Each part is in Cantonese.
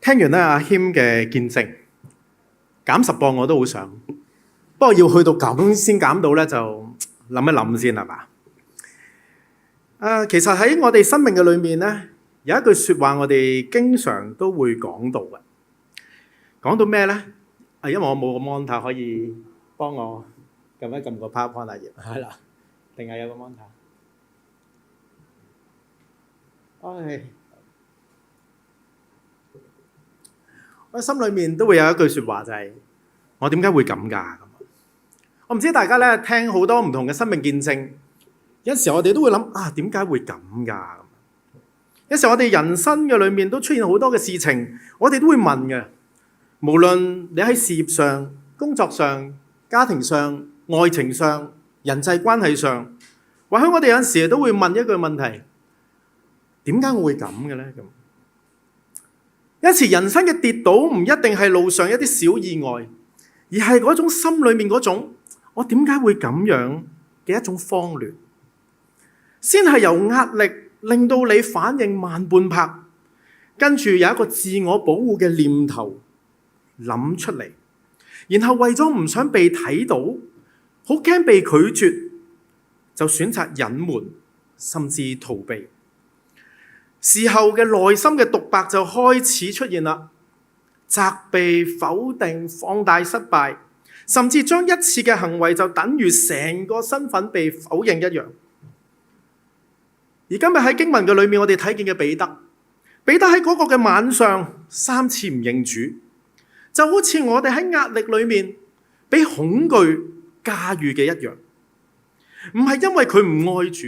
聽完咧阿謙嘅見證，減10磅我都好想，不過要去到咁先減到咧，就諗一諗先係嘛？其實喺我哋生命嘅裏面咧，有一句説話我哋經常都會講到嘅，講到咩咧？因為我冇個 monitor 可以幫我撳一撳個 PowerPoint 頁，係啦，定係有個 monitor？我心裏面都會有一句説話，就係我點解會咁㗎？我唔知大家咧聽好多唔同嘅生命見證，有時我哋都會諗點解會咁㗎？有時我哋人生嘅裏面都出現好多嘅事情，我哋都會問嘅。無論你喺事業上、工作上、家庭上、愛情上、人際關係上，或許我哋有陣時都會問一句問題：點解我會咁嘅咧？咁有時人生嘅跌倒唔一定係路上一啲小意外，而係嗰種心裏面嗰種我點解會咁樣嘅一種慌亂，先係由壓力令到你反應慢半拍，跟住有一個自我保護嘅念頭諗出嚟，然後為咗唔想被睇到，好驚被拒絕，就選擇隱瞞甚至逃避。事後嘅內心嘅獨白就開始出現啦，責備、否定、放大失敗，甚至將一次嘅行為就等於成個身份被否認一樣。而今日喺經文嘅裏面，我哋睇見嘅彼得喺嗰個嘅晚上3次唔認主，就好似我哋喺壓力裏面俾恐懼駕馭嘅一樣，唔係因為佢唔愛主，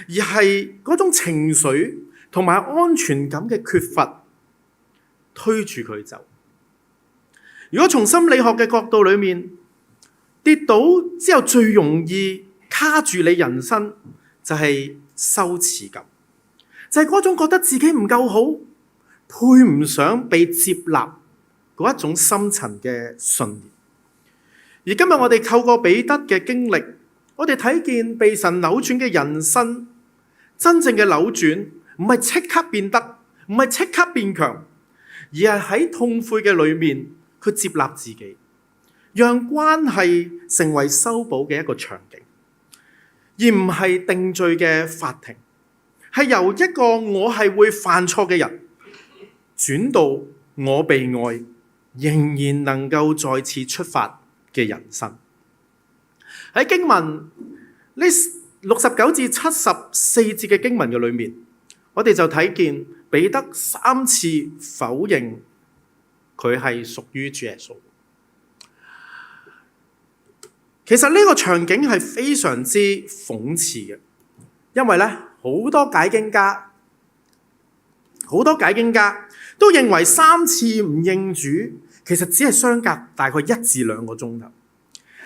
而係嗰種情緒同埋安全感嘅缺乏推住佢走。如果從心理學嘅角度裏面，跌倒之後最容易卡住你人生就係羞恥感，就係嗰種覺得自己唔夠好，配唔上被接納嗰一種深層嘅信念。而今日我哋透過彼得嘅經歷，我哋睇見被神扭轉嘅人生，真正嘅扭轉唔係即刻變得，唔係即刻變強，而係喺痛悔嘅裏面，佢接納自己，讓關係成為修補嘅一個場景，而唔係定罪嘅法庭，係由一個我係會犯錯嘅人，轉到我被愛，仍然能夠再次出發嘅人生。喺經文呢69至74節嘅經文嘅裏面，我哋就睇見彼得3次否認佢係屬於主耶穌。其實呢個場景係非常之諷刺嘅，因為咧好多解經家都認為3次唔認主，其實只係相隔大概1至2個鐘頭，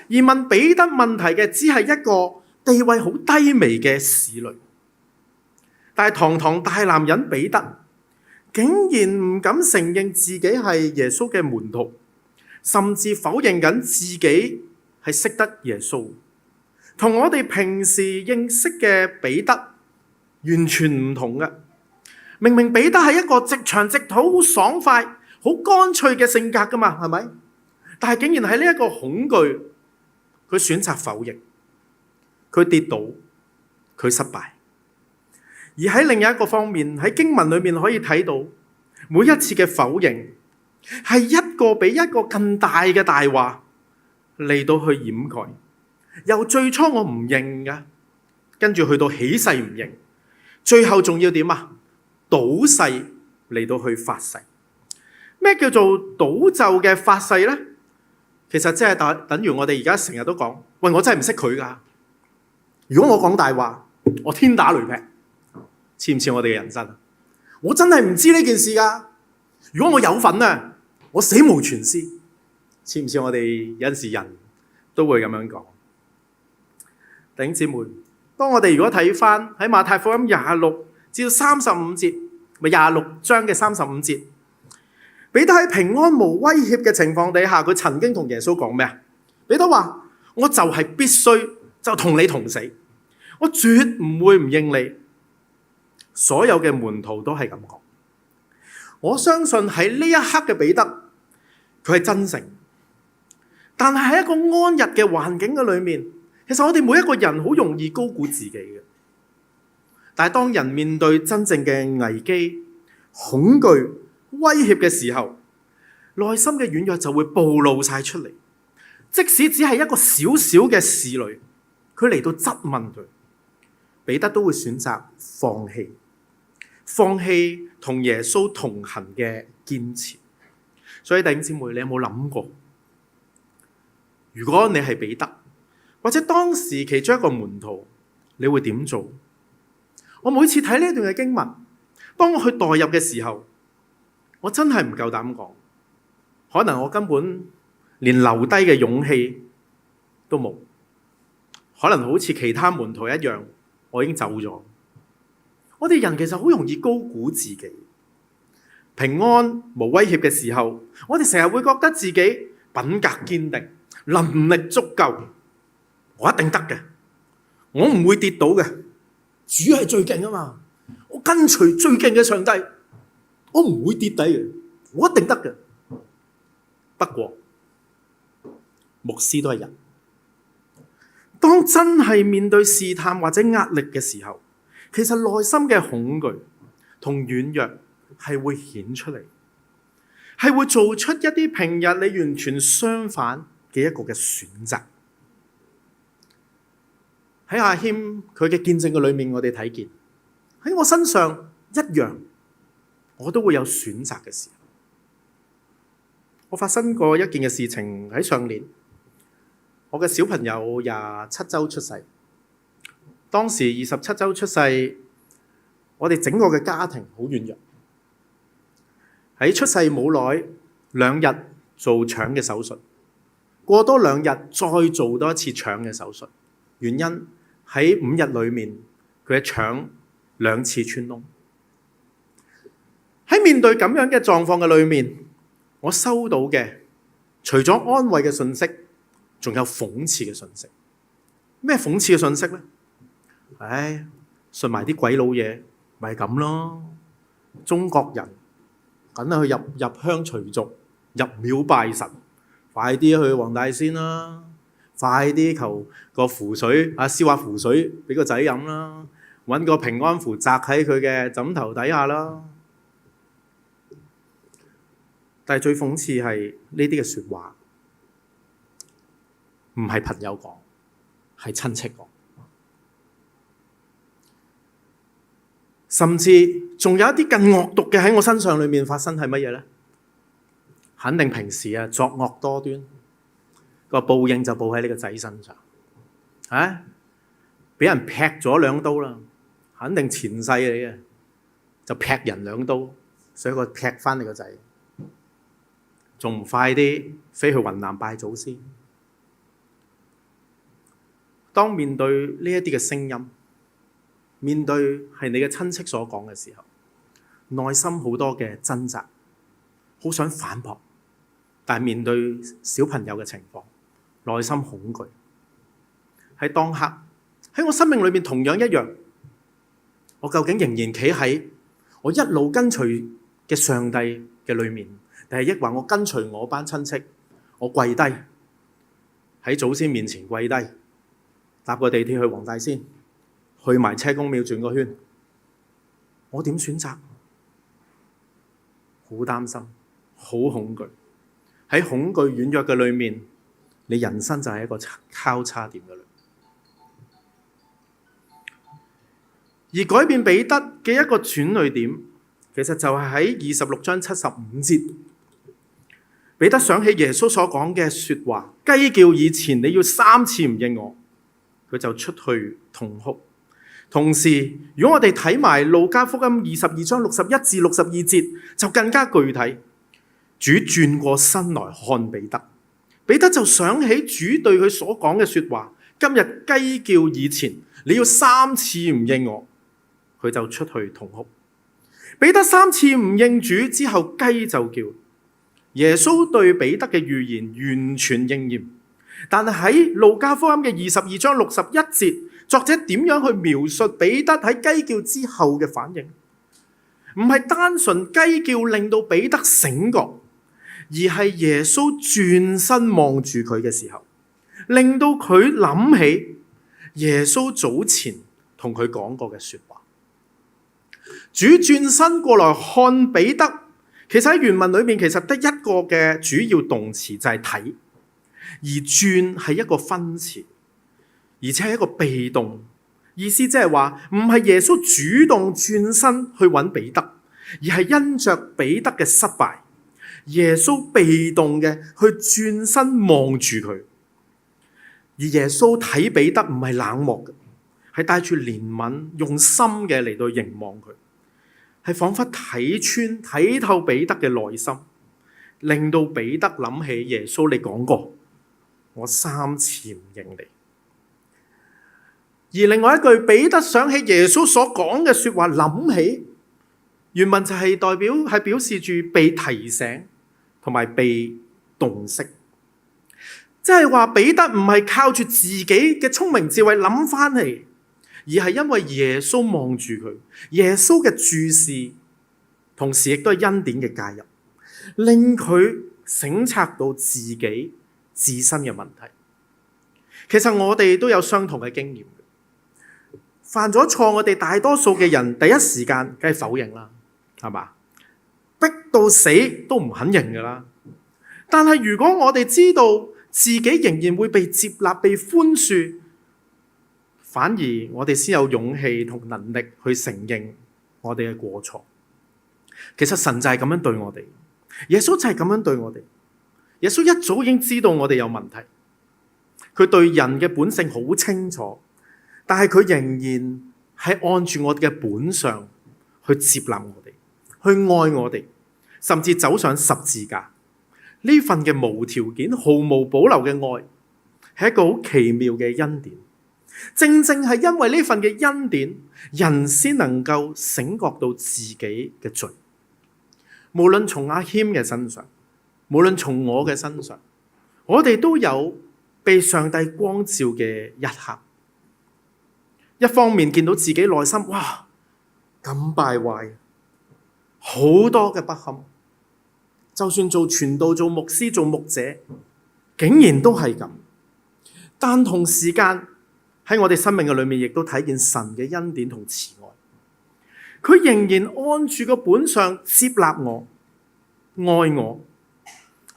而問彼得問題嘅只係一個地位好低微嘅使女。但係堂堂大男人彼得，竟然唔敢承認自己係耶穌嘅門徒，甚至否認緊自己係識得耶穌，同我哋平時認識嘅彼得完全唔同嘅。明明彼得係一個直腸直肚、好爽快、好乾脆嘅性格噶嘛，係咪？但係竟然喺呢一個恐懼，佢選擇否認，佢跌倒，佢失敗。而喺另一個方面，喺經文裏面可以睇到，每一次嘅否認係一個比一個更大嘅大話嚟到去掩蓋。由最初我唔認㗎，跟住去到起誓唔認，最後仲要點啊？賭誓嚟到去發誓。咩叫做賭咒嘅發誓呢？其實即係等於我哋而家成日都講，喂，我真係唔識佢㗎。如果我講大話，我天打雷劈。似唔似我哋嘅人生？我真係唔知呢件事㗎。如果我有份啊，我死無全屍。似唔似我哋有陣時人都會咁樣講？弟兄姊妹，當我哋如果睇翻喺馬太福音26至35節，咪26章嘅35節，彼得喺平安無威脅嘅情況底下，佢曾經同耶穌講咩啊？彼得話：我就係必須就同你同死，我絕唔會唔認你。所有嘅門徒都係咁講。我相信喺呢一刻嘅彼得，佢係真誠。但係喺一個安逸嘅環境嘅裏面，其實我哋每一個人好容易高估自己嘅。但係當人面對真正嘅危機、恐懼、威脅嘅時候，內心嘅軟弱就會暴露晒出嚟。即使只係一個小小嘅事類，佢嚟到質問佢，彼得都會選擇放棄同耶穌同行嘅堅持。所以弟兄姊妹，你有冇諗過，如果你係彼得，或者當時其中一個門徒，你會點做？我每次睇呢一段嘅經文，當我去代入嘅時候，我真係唔夠膽講，可能我根本連留低嘅勇氣都冇，可能好似其他門徒一樣，我已經走咗。我哋人其實好容易高估自己，平安無威脅嘅時候，我哋成日會覺得自己品格堅定，能力足夠，我一定得嘅，我唔會跌倒嘅，主係最勁啊嘛，我跟隨最勁嘅上帝，我唔會跌底嘅，我一定得嘅。不過牧師都係人，當真係面對試探或者壓力嘅時候，其實內心嘅恐懼同軟弱係會顯出嚟，係會做出一啲平日你完全相反嘅一個嘅選擇。喺阿謙佢嘅見證嘅裏面，我哋睇見喺我身上一樣，我都會有選擇嘅時候。我發生過一件嘅事情喺上年，我嘅小朋友27週出世，當時27週出世，我哋整個嘅家庭好軟弱。喺出世冇耐2日做腸嘅手術，過多2日再做多一次腸嘅手術，原因喺5日裏面佢嘅腸2次穿窿。喺面對咁樣嘅狀況嘅裏面，我收到嘅除咗安慰嘅信息，仲有諷刺嘅信息。咩諷刺嘅信息呢？信埋啲鬼佬嘢，咪咁咯。中國人梗係去入鄉隨俗，入廟拜神，快啲去黃大仙啦，快啲求個符水，燒下符水俾個仔飲啦，揾個平安符擲喺佢嘅枕頭底下啦。但係最諷刺係呢啲嘅説話，唔係朋友講，係親戚講，甚至仲有一啲更惡毒嘅喺我身上裏面發生係乜嘢呢？肯定平時作惡多端，個報應就報喺你個仔身上，俾人劈咗2刀啦，肯定前世你嘅就劈人2刀，所以佢劈翻你個仔。仲唔快啲飛去雲南拜祖先？當面對呢一啲嘅聲音，面對係你嘅親戚所講嘅時候，內心好多嘅掙扎，好想反駁，但係面對小朋友嘅情況，內心恐懼。喺當刻，喺我生命裏面同樣一樣，我究竟仍然企喺我一路跟隨嘅上帝嘅裏面，定係抑或我跟隨我班親戚，我跪低喺祖先面前跪低，搭個地鐵去黃大仙，去埋車公廟轉個圈，我點選擇？好擔心，好恐懼。喺恐懼軟弱嘅裏面，你人生就係一個交叉點嘅裏面。而改變彼得嘅一個轉捩點，其實就係喺26章75節。彼得想起耶穌所講嘅説話，雞叫以前你要3次唔認我，佢就出去痛哭。同時，如果我哋睇埋路加福音22章61至62節，就更加具體。主轉過身來看彼得，彼得就想起主對佢所講嘅説話，今日雞叫以前你要3次唔認我，佢就出去痛哭。彼得3次唔認主之後，雞就叫。耶穌對彼得嘅預言完全應驗，但係喺路加福音嘅22章61節，作者點樣去描述彼得喺雞叫之後嘅反應？唔係單純雞叫令到彼得醒覺，而係耶穌轉身望住佢嘅時候，令到佢諗起耶穌早前同佢講過嘅說話。主轉身過來看彼得，其實喺原文裏面其實得一個嘅主要動詞就係睇，而轉係一個分詞，而且係一個被動，意思即係話唔係耶穌主動轉身去揾彼得，而係因着彼得嘅失敗，耶穌被動嘅去轉身望住佢。而耶穌睇彼得唔係冷漠嘅，係帶住憐憫，用心嘅嚟到凝望佢，係彷彿睇穿睇透彼得嘅內心，令到彼得諗起耶穌你講過我3次唔認你。而另外一句，彼得想起耶穌所講嘅說話，諗起原文就係表示住被提醒同埋被洞悉，即係話彼得唔係靠住自己嘅聰明智慧諗翻嚟，而係因為耶穌望住佢，耶穌嘅注視，同時亦都係恩典嘅介入，令佢省察到自己自身嘅問題。其實我哋都有相同嘅經驗，犯咗錯，我哋大多數嘅人第一時間梗係否認啦，係嘛？逼到死都唔肯認噶啦。但係如果我哋知道自己仍然會被接納、被寬恕，反而我哋先有勇氣同能力去承認我哋嘅過錯。其實神就係咁樣對我哋，耶穌就係咁樣對我哋。耶穌一早已經知道我哋有問題，佢對人嘅本性好清楚，但係佢仍然係按住我哋嘅本相去接納我哋，去愛我哋，甚至走上十字架。呢份嘅無條件、毫無保留嘅愛，係一個好奇妙嘅恩典。正正係因為呢份嘅恩典，人先能夠醒覺到自己嘅罪。無論從阿謙嘅身上，無論從我嘅身上，我哋都有被上帝光照嘅一刻。一方面見到自己內心，哇，咁敗壞，好多嘅不堪。就算做傳道、做牧師、做牧者，竟然都係咁。但同時間喺我哋生命嘅裏面，亦都睇見神嘅恩典同慈愛。佢仍然按住個本相接納我、愛我。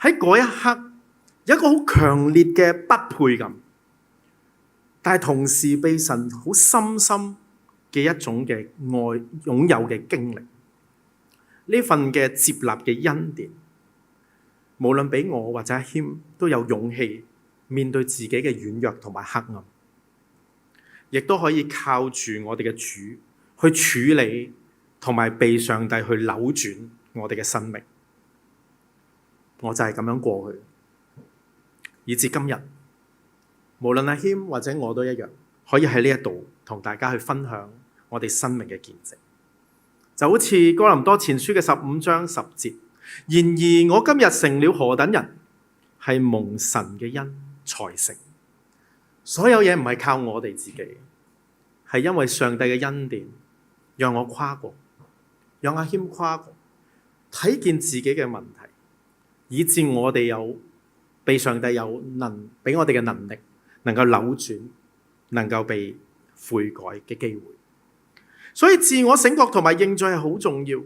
喺嗰一刻，有一個好強烈嘅不配感，但係同時被神好深深嘅一種嘅愛擁有嘅經歷。呢份嘅接納嘅恩典，無論俾我或者阿謙都有勇氣面對自己嘅軟弱同埋黑暗，亦都可以靠住我哋嘅主去處理同埋被上帝去扭轉我哋嘅生命。我就係咁樣過去，以至今日，無論阿謙或者我都一樣，可以喺呢一度同大家去分享我哋生命嘅見證。就好似哥林多前書嘅15章10節，然而我今日成了何等人，係蒙神嘅恩才成。所有嘢唔係靠我哋自己，係因為上帝嘅恩典，讓我跨過，讓阿謙跨過，睇見自己嘅問題，以致我哋有被上帝俾我哋嘅能力，能夠扭轉，能夠被悔改嘅機會。所以自我醒覺同埋認罪係好重要。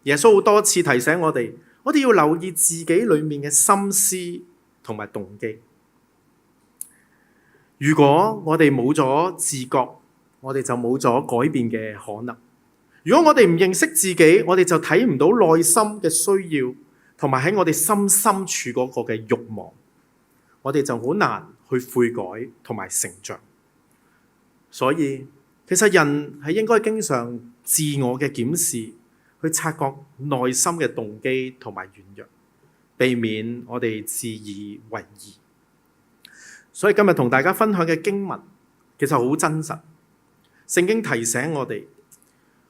耶穌好多次提醒我哋要留意自己裏面嘅心思同埋動機。如果我哋冇咗自覺，我哋就冇咗改變嘅可能。如果我哋唔認識自己，我哋就睇唔到內心嘅需要，同埋喺我哋心深處嗰個嘅慾望，我哋就好難去悔改同埋成長。所以其實人係應該經常自我嘅檢視，去察覺內心嘅動機同埋軟弱，避免我哋自以為義。所以今日同大家分享嘅經文其實好真實。聖經提醒我哋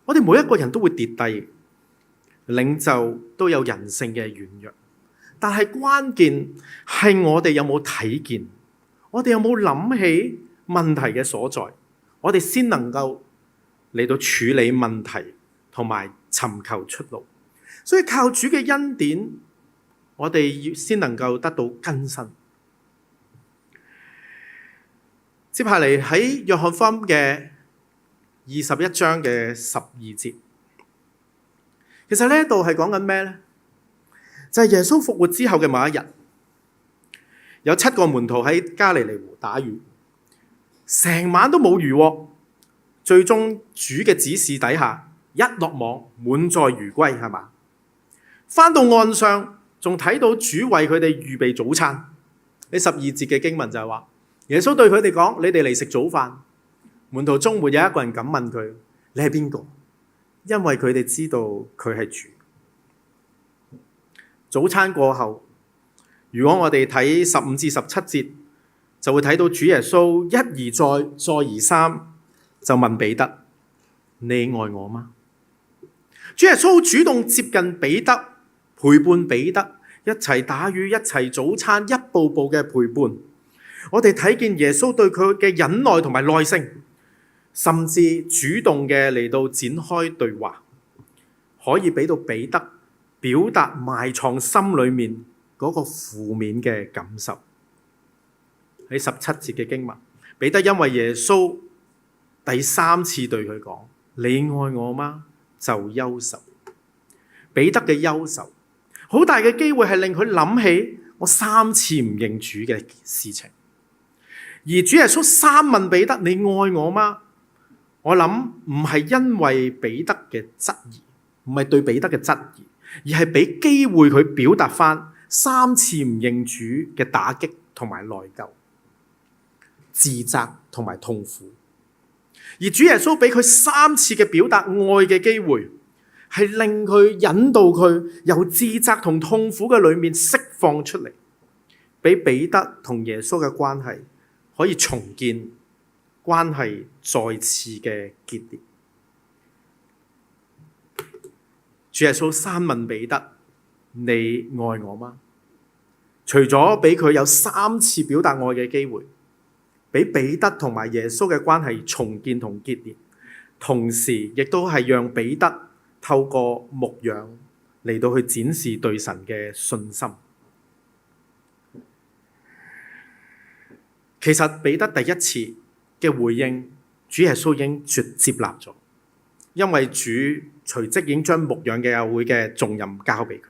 每一個人都會跌低，領袖都有人性嘅軟弱，但係關鍵係我哋有冇睇見，我哋有冇諗起問題嘅所在，我哋先能夠嚟到處理問題同埋尋求出路。所以靠主嘅恩典，我哋先能夠得到更新。接下嚟喺約翰福音嘅21章嘅12節，其實呢度係講緊咩呢？就係耶穌復活之後嘅某一日，有7個門徒喺加利利湖打魚，成晚都冇魚喎。最終主嘅指示底下，一落網滿載魚歸，係嘛？返到岸上，仲睇到主為佢哋預備早餐。呢12節嘅經文就係話，耶穌對佢哋講：你哋嚟食早飯。門徒中沒有一個人敢問佢：你係邊個？因為佢哋知道佢係主。早餐過後，如果我哋睇15至17節，就會睇到主耶穌一而再，再而三就問彼得：你愛我嗎？主耶穌主動接近彼得，陪伴彼得，一齊打魚，一齊早餐，一步步嘅陪伴。我哋睇見耶穌對佢嘅忍耐同埋耐性，甚至主動嘅嚟到展開對話，可以俾到彼得表達埋藏心裏面嗰個負面嘅感受。喺17節嘅經文，彼得因為耶穌第3次對佢講：你愛我嗎？就憂愁。彼得嘅憂愁，好大嘅機會係令佢諗起我3次唔認主嘅事情。而主耶穌3問彼得：你愛我嗎？我諗唔係因為彼得嘅質疑，唔係對彼得嘅質疑，而係俾機會佢表達翻3次唔認主嘅打擊同埋內疚、自責同埋痛苦。而主耶穌俾佢3次嘅表達愛嘅機會，係令佢引導佢由自責同痛苦嘅裏面釋放出嚟，俾彼得同耶穌嘅關係可以重建，關係再次嘅結連。主耶穌3問彼得：你愛我嗎？除咗俾佢有3次表達愛嘅機會，俾彼得同埋耶穌嘅關係重建同結連，同時亦都係讓彼得透過牧養嚟到去展示對神嘅信心。其實彼得第1次嘅回應，主耶穌已經接納咗，因為主隨即已經將牧養嘅教會嘅重任交俾佢。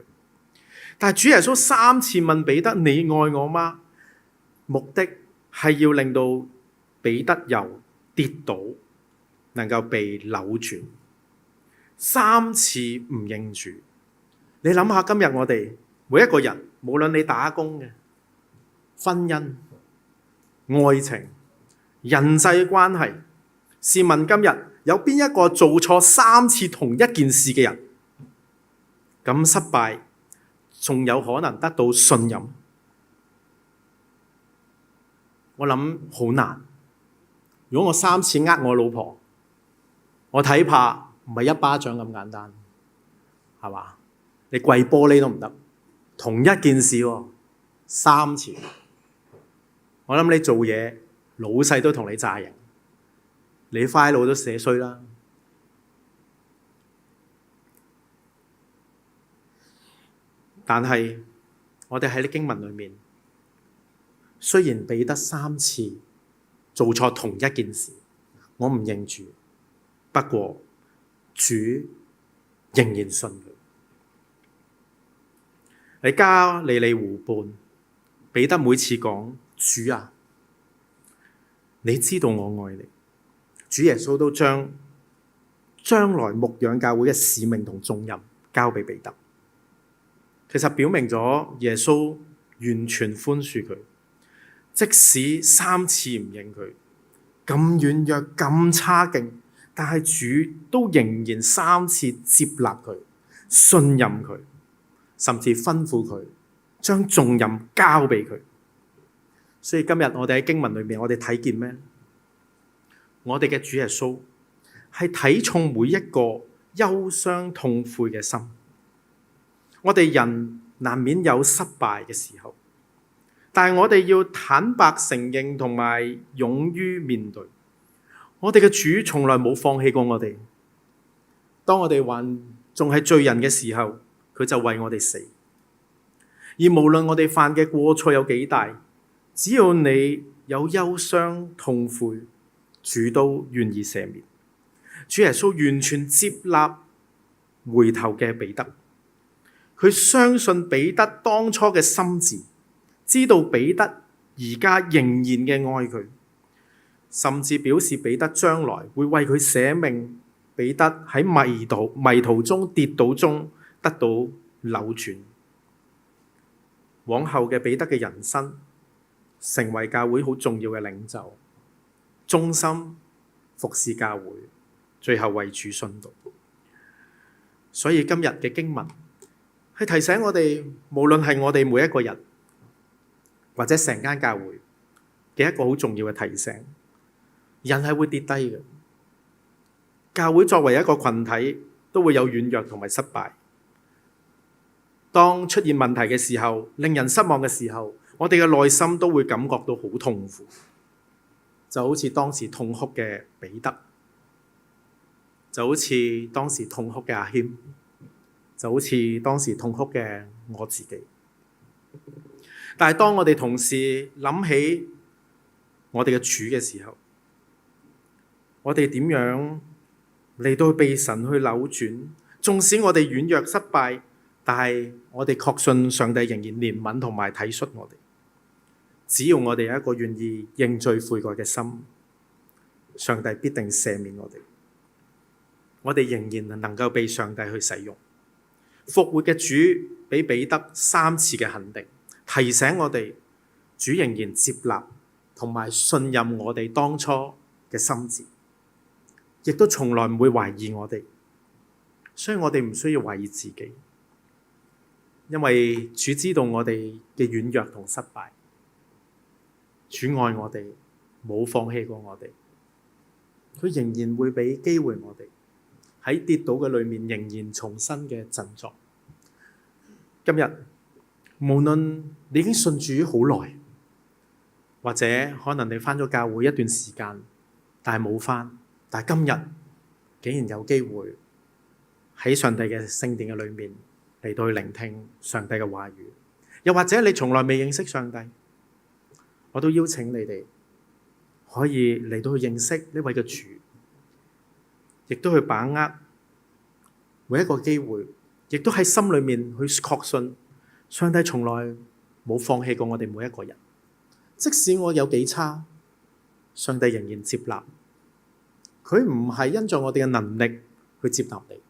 但係主耶穌3次問彼得：你愛我嗎？目的係要令到彼得由跌倒能夠被扭轉。3次唔認主，你諗下今日我哋每一個人，無論你打工嘅、婚姻、愛情、人際關係，試問今日有邊一個做錯3次同一件事嘅人，咁失敗仲有可能得到信任？我諗好難。如果我3次呃我老婆，我睇怕唔係一巴掌咁簡單，係嘛？你跪玻璃都唔得，同一件事喎，3次。我諗你做嘢，老細都同你詐型，你 file 都寫衰啦。但係我哋喺啲經文裏面，雖然彼得3次做錯同一件事，我唔認主，不過主仍然信佢。喺加利利湖畔，彼得每次講：主啊，你知道我愛你。主耶穌都將來牧養教會嘅使命同重任交俾彼得。其實表明咗耶穌完全寬恕佢，即使3次唔認佢，咁軟弱咁差勁，但係主都仍然3次接納佢、信任佢，甚至吩咐佢將重任交俾佢。所以今日我哋喺經文裏面，我哋睇見咩？我哋嘅主耶穌係睇重每一個憂傷痛悔嘅心。我哋人難免有失敗嘅時候，但係我哋要坦白承認同埋勇於面對。我哋嘅主從來冇放棄過我哋。當我哋還仲係罪人嘅時候，佢就為我哋死。而無論我哋犯嘅過錯有幾大，只要你有憂傷痛悔，主都願意赦免。主耶穌完全接納回頭嘅彼得，佢相信彼得當初嘅心志，知道彼得而家仍然嘅愛佢，甚至表示彼得將來會為佢捨命。彼得喺迷途中跌倒中得到扭轉，往後嘅彼得嘅人生成為教會好重要嘅領袖，忠心服侍教會，最後為主殉道。所以今日嘅經文係提醒我哋，無論係我哋每一個人或者成間教會嘅一個好重要嘅提醒，人係會跌低嘅。教會作為一個群體，都會有軟弱同埋失敗。當出現問題嘅時候，令人失望嘅時候，我哋嘅內心都會感覺到好痛苦，就好似當時痛哭嘅彼得，就好似當時痛哭嘅阿謙，就好似當時痛哭嘅我自己。但係當我哋同時諗起我哋嘅主嘅時候，我哋點樣嚟到被神去扭轉？縱使我哋軟弱失敗，但係我哋確信上帝仍然憐憫同埋體恤我哋。只要我哋有一個願意認罪悔改嘅心，上帝必定赦免我哋。我哋仍然能夠被上帝去使用。復活嘅主俾彼得3次嘅肯定，提醒我哋主仍然接納同埋信任我哋當初嘅心志。亦都從來唔會懷疑我哋，所以我哋唔需要懷疑自己，因為主知道我哋嘅軟弱同失敗，主愛我哋，冇放棄過我哋，佢仍然會俾機會我哋喺跌倒嘅裏面仍然重新嘅振作。今日無論你已經信主好耐，或者可能你返咗教會一段時間，但係冇返。但係今日竟然有機會喺上帝嘅聖殿嘅裏面嚟到去聆聽上帝嘅話語，又或者你從來未認識上帝，我都邀請你哋可以嚟到去認識呢位嘅主，亦都去把握每一個機會，亦都喺心裏面去確信上帝從來冇放棄過我哋每一個人，即使我有幾差，上帝仍然接納。佢唔係因着我哋嘅能力去接納你，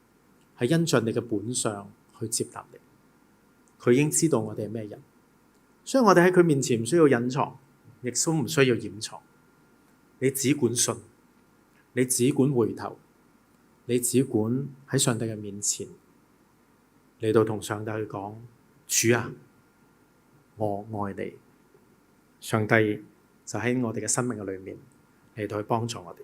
係因着你嘅本相去接納你。佢已經知道我哋係咩人，所以我哋喺佢面前唔需要隱藏，亦都唔需要掩藏。你只管信，你只管回頭，你只管喺上帝嘅面前嚟到同上帝去講：主啊，我愛你。上帝就喺我哋嘅生命嘅裏面嚟到去幫助我哋。